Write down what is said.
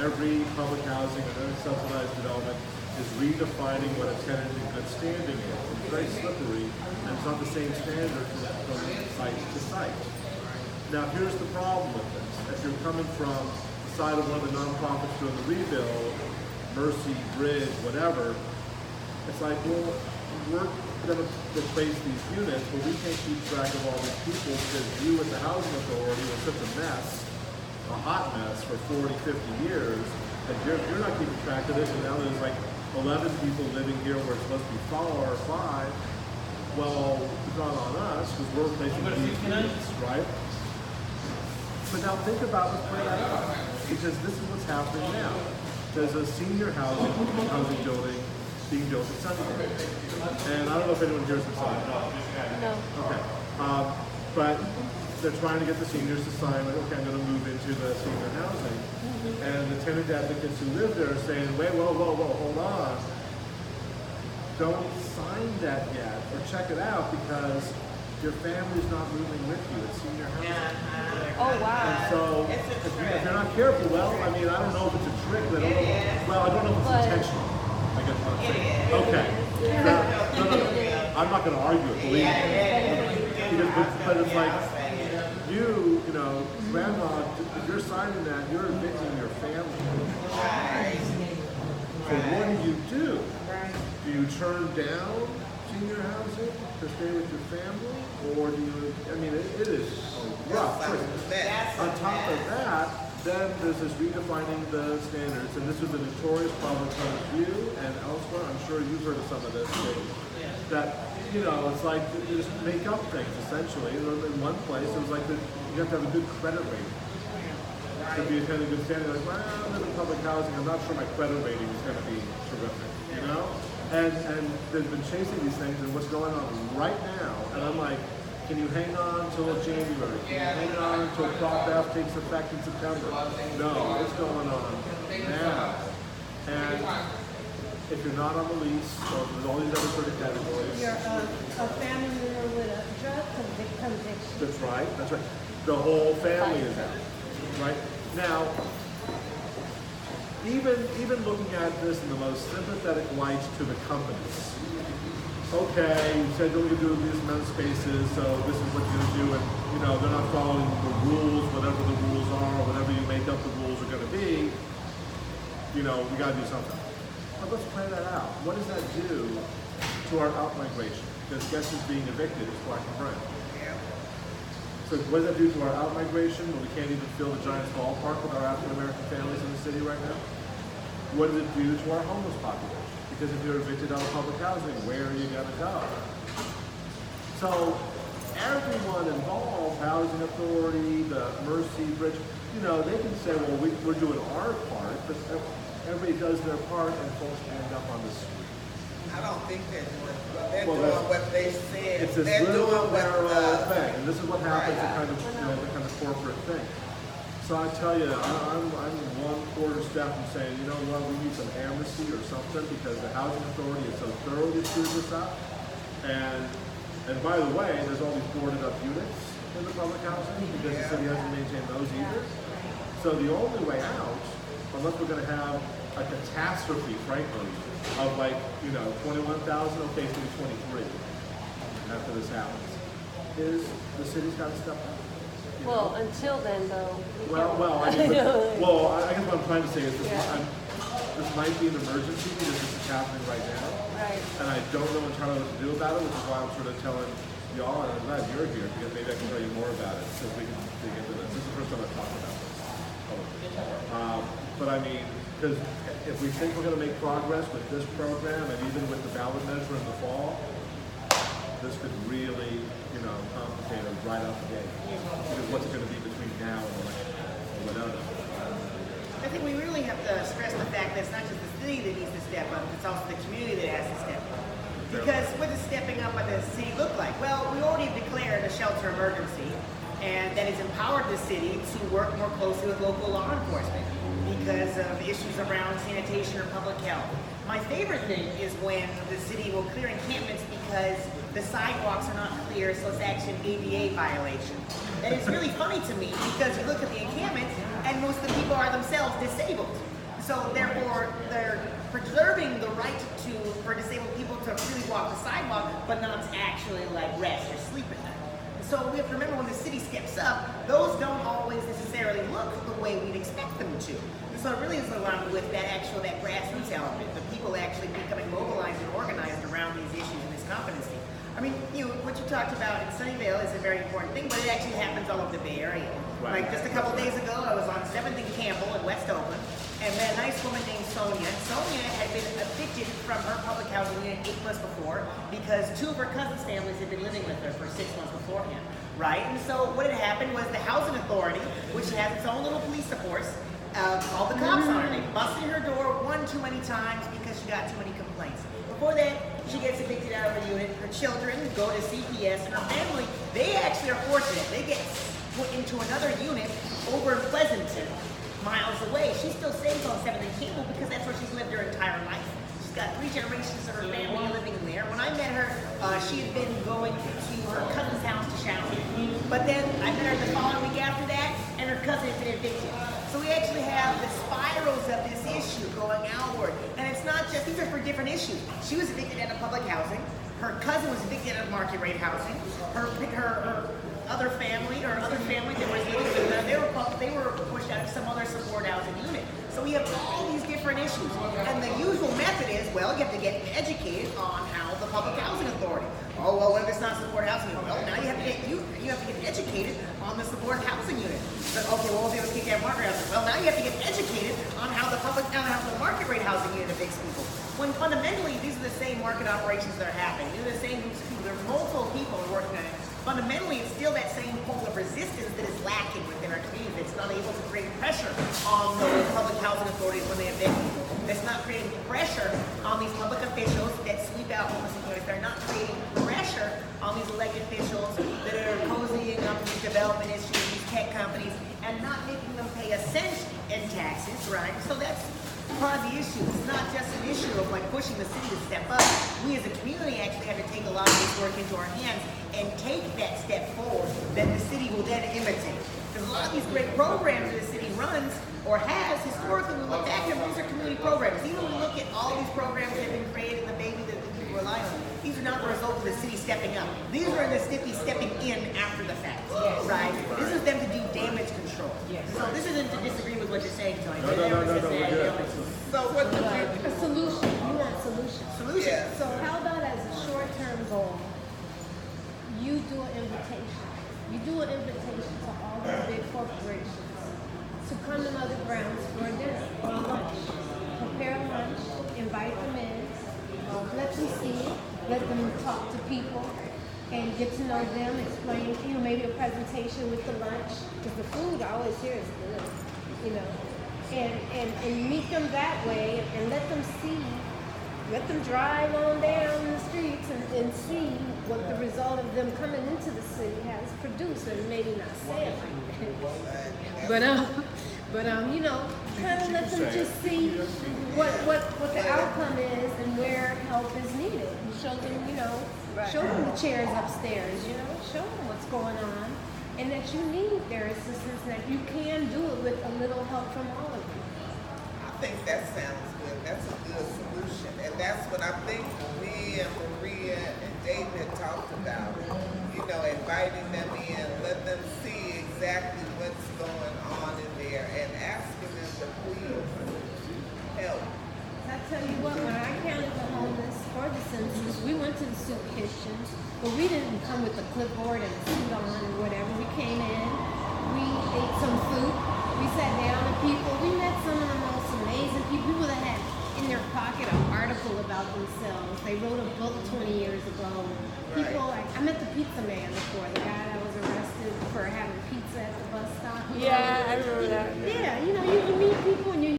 Every public housing and every subsidized development is redefining what a tenant in good standing is. It's very slippery, and it's not the same standard from site to site. Now, here's the problem with this. If you're coming from the side of one of the nonprofits doing the rebuild, Mercy, Bridge, whatever, it's like, well, we're going to replace these units, but we can't keep track of all these people because you at the housing authority were such a mess, a hot mess for 40, 50 years, and you're not keeping track of this, and now there's like 11 people living here where it's supposed to be 4 or 5. Well, it's not on us because we're replacing these units, right? But now think about, let's play that out, because this is what's happening now. There's a senior housing building being built at Sunnydale. And I don't know if anyone here is inside. No. Okay. But they're trying to get the seniors to sign, like, okay, I'm going to move into the senior housing. And the tenant advocates who live there are saying, wait, whoa, hold on. Don't sign that yet, or check it out, because your family's not moving with you. It's senior housing. Oh, wow. And so, if you're not careful, well, I mean, I don't know if it's a trick, but I don't know. Well, I don't know if it's intentional. I guess what I'm saying. Okay. No. I'm not going to argue it, believe me. But it's like, you know, grandma, if you're signing that, you're evicting your family. So what do? Do you turn down senior housing to stay with your family? Or do you, I mean, it is a rough choice. On top of that, then there's this redefining the standards, and this was a notorious problem from you and elsewhere. I'm sure you've heard of some of this too. That, you know, it's like they just make up things essentially. In one place, it was like you have to have a good credit rating to be a kind of good standing. Like, well, I live in public housing. I'm not sure my credit rating is going to be terrific, you know. And they've been chasing these things, and what's going on right now? And I'm like, can you hang on until January? Can you hang on until Prop F takes effect in September? No, it's going on now. And if you're not on the lease, or there's all these other sort of categories. You're a family member with a drug conviction. That's right. The whole family is out. Right? Now, even looking at this in the most sympathetic light to the companies. Okay, you said you're going to do this amount of spaces, so this is what you're going to do, and you know they're not following the rules, whatever the rules are, whatever you make up the rules are going to be. You know, we got to do something. But let's play that out. What does that do to our out-migration? Because guess who's being evicted? It's Black and brown. So what does that do to our out-migration when we can't even fill the Giants ballpark with our African-American families in the city right now? What does it do to our homeless population? Because if you're evicted out of public housing, where are you going to go? So everyone involved, housing authority, the Mercy Bridge, you know, they can say, well, we're doing our part, but everybody does their part and folks end up on the street. I don't think they're doing what they said. It's this little narrow thing, and this is what happens in the kind of corporate thing. So I tell you, I'm 1/4 step from saying, you know what, we need some amnesty or something because the housing authority is so thoroughly screwed this up. And by the way, there's all these boarded up units in the public housing because the city hasn't maintained those either. So the only way out, unless we're going to have a catastrophe, frankly, of like, you know, 21,000, okay, it's going to be 23 after this happens, is the city's got to step up. Well, until then, though. I guess what I'm trying to say is this might be an emergency because this is happening right now. Right. And I don't know entirely what to do about it, which is why I'm sort of telling y'all, and I'm glad you're here because maybe I can tell you more about it since we can dig into this. This is the first time I've talked about this. But I mean, because if we think we're going to make progress with this program and even with the ballot measure in the fall, this could really, you know, complicate us right out the gate. Because what's it going to be between now and election? We don't know. I think we really have to stress the fact that it's not just the city that needs to step up, it's also the community that has to step up. Because what does stepping up by the city look like? Well, we already declared a shelter emergency, and that has empowered the city to work more closely with local law enforcement because of issues around sanitation or public health. My favorite thing is when the city will clear encampments because the sidewalks are not clear, so it's actually an ADA violation. And it's really funny to me because you look at the encampments and most of the people are themselves disabled. So therefore, they're preserving the right for disabled people to freely walk the sidewalk, but not to actually like rest or sleep at night. So we have to remember when the city steps up, those don't always necessarily look the way we'd expect them to. And so it really is along with that grassroots element, the people actually becoming mobilized and organized around these issues and this competency. I mean, what you talked about in Sunnyvale is a very important thing, but it actually happens all over the Bay Area. Right. Like just a couple days ago, I was on 7th and Campbell in West Oakland, and met a nice woman named Sonia. Sonia had been evicted from her public housing unit 8 months before because 2 of her cousins' families had been living with her for 6 months beforehand, right? And so what had happened was the housing authority, which has its own little police force, called the cops on her. They busted her door one too many times because she got too many complaints. Before that, she gets evicted out of her unit. Her children go to CPS, and her family, they actually are fortunate. They get put into another unit over in Pleasanton, miles away. She still stays on 7th and Campbell because that's where she's lived her entire life. She's got 3 generations of her family living there. When I met her, she had been going to her cousin's house to shower. But then I met her the following week after that, and her cousin had been evicted. So we actually have the spirals of this issue going outward. And it's not just, these are for different issues. She was evicted out of public housing. Her cousin was evicted out of market rate housing. Her other family that was living with her, they were pushed out of some other support housing unit. So we have all these different issues. And the usual method is, well, you have to get educated on how the public housing authority. Oh, well, what if it's not support housing unit? Well, now you have to get educated on the support housing unit. But, okay, well, if they would kick out market housing, well, now you have to get educated on how the market rate housing unit evicts people. When fundamentally, these are the same market operations that are happening. These are the same groups of people. There are multiple people working on it. Fundamentally, it's still that same pole of resistance that is lacking within our community. That's not able to create pressure on those public housing authorities when they evict people. That's not creating pressure on these public officials that sweep out homeless employees. They're not creating pressure on these elected officials that are cozying up these development issues, these tech companies, and not making them pay a cent in taxes, right? So that's part of the issue. It's not just an issue of like pushing the city to step up. We as a community actually have to take a lot of this work into our hands and take that step forward that the city will then imitate. Because a lot of these great programs that the city runs or has, historically, we look back at them, these are community programs. Even when we look at all these programs that have been created, the baby that the people rely on, these are not the result of the city stepping up. These are the city stepping in after the fact, right? This is them to do damage control. So this isn't to disagree with what you're saying, Tony. No, we're good. So what do we A solution. You want solution. Solution. Yeah. So how about as a short-term goal, you do an invitation. You do an invitation to all these big corporations to come to Mother Brown's for a dinner or a lunch. Prepare a lunch, invite them in, let them see it, let them talk to people, and get to know them, explain, maybe a presentation with the lunch, because the food I always hear is good, and meet them that way and let them see, let them drive on down the streets and see what the result of them coming into the city has produced, and maybe not say it like that. But kind of let them just see what the outcome is and where help is needed. And show them, show them the chairs upstairs, show them what's going on, and that you need their assistance, and that you can do it with a little help from all of you. I think that sounds good. That's a good solution. And that's what I think me and Maria and David had talked about. Inviting them in, let them see exactly what's going on in there and asking them to please help. I tell you what, when I counted the homeless for the census, we went to the soup kitchens, but we didn't come with a clipboard and a suit on or whatever. We came in, we ate some food, we sat down with people, we met some of the most amazing people that had in their pocket an article about themselves. They wrote a book 20 years ago. People like, I met the pizza man before, the guy that was arrested for having pizza at the bus stop. Yeah, I remember that. Yeah, you meet people